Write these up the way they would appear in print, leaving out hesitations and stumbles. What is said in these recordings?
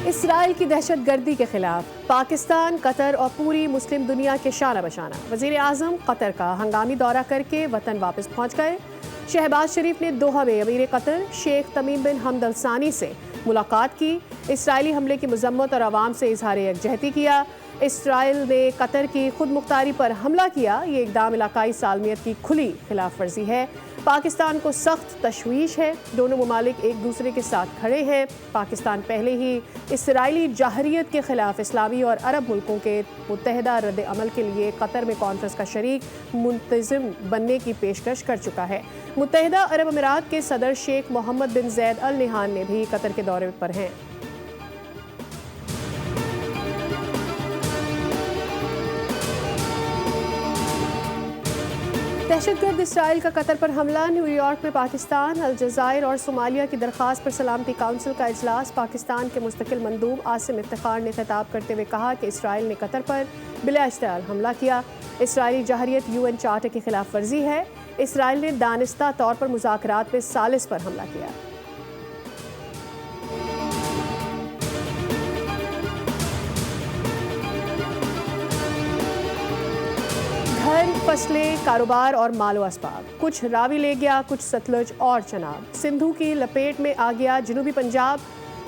اسرائیل کی دہشت گردی کے خلاف پاکستان، قطر اور پوری مسلم دنیا کے شانہ بشانہ وزیر اعظم قطر کا ہنگامی دورہ کر کے وطن واپس پہنچ گئے۔ شہباز شریف نے دوحہ میں امیر قطر شیخ تمیم بن حمد ال ثانی سے ملاقات کی، اسرائیلی حملے کی مذمت اور عوام سے اظہار یکجہتی کیا۔ اسرائیل نے قطر کی خود مختاری پر حملہ کیا، یہ اقدام علاقائی سالمیت کی کھلی خلاف ورزی ہے۔ پاکستان کو سخت تشویش ہے، دونوں ممالک ایک دوسرے کے ساتھ کھڑے ہیں۔ پاکستان پہلے ہی اسرائیلی جارحیت کے خلاف اسلامی اور عرب ملکوں کے متحدہ رد عمل کے لیے قطر میں کانفرنس کا شریک منتظم بننے کی پیشکش کر چکا ہے۔ متحدہ عرب امارات کے صدر شیخ محمد بن زید ال نہیان نے بھی قطر کے دورے پر ہیں۔ دہشت گرد اسرائیل کا قطر پر حملہ، نیو یارک میں پاکستان، الجزائر اور صومالیہ کی درخواست پر سلامتی کونسل کا اجلاس۔ پاکستان کے مستقل مندوب عاصم افتخار نے خطاب کرتے ہوئے کہا کہ اسرائیل نے قطر پر بلا اشتعال حملہ کیا۔ اسرائیلی جارحیت UN چارٹر کی خلاف ورزی ہے۔ اسرائیل نے دانستہ طور پر مذاکرات میں ثالث پر حملہ کیا۔ گھر، فصلیں، کاروبار اور مال و اسباب، کچھ راوی لے گیا، کچھ ستلج اور چناب۔ سندھو کی لپیٹ میں آ گیا جنوبی پنجاب،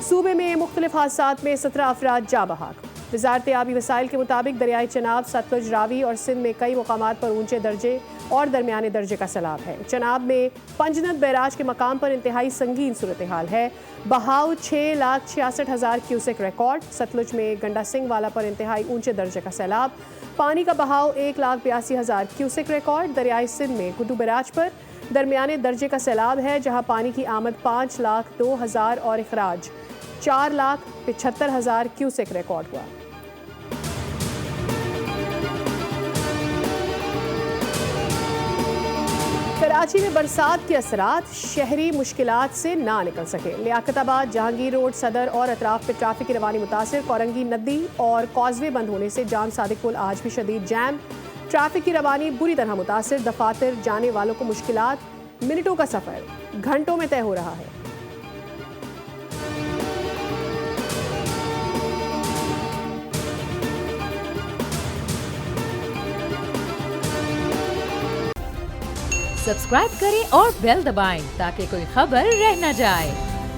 صوبے میں مختلف حادثات میں 17 افراد جاں بحق۔ وزارت آبی وسائل کے مطابق دریائے چناب، ستلج، راوی اور سندھ میں کئی مقامات پر اونچے درجے اور درمیانے درجے کا سیلاب ہے۔ چناب میں پنجنت بیراج کے مقام پر انتہائی سنگین صورتحال ہے، بہاؤ 6,66,000 کیوسک ریکارڈ۔ ستلج میں گنڈا سنگھ والا پر انتہائی اونچے درجے کا سیلاب، پانی کا بہاؤ 1,82,000 کیوسک ریکارڈ۔ دریائے سندھ میں گڈو بیراج پر درمیانے درجے کا سیلاب ہے، جہاں پانی کی آمد 5,02,000 اور اخراج 4,75,000 کیوسک ریکارڈ ہوا۔ کراچی میں برسات کے اثرات، شہری مشکلات سے نہ نکل سکے۔ لیاقت آباد، جہانگیر روڈ، صدر اور اطراف میں ٹریفک کی روانی متاثر، کورنگی ندی اور کازوے بند ہونے سے جان صادق پل آج بھی شدید جام، ٹریفک کی روانی بری طرح متاثر، دفاتر جانے والوں کو مشکلات، منٹوں کا سفر گھنٹوں میں طے ہو رہا ہے۔ سبسکرائب کریں اور بیل دبائیں تاکہ کوئی خبر رہ نہ جائے۔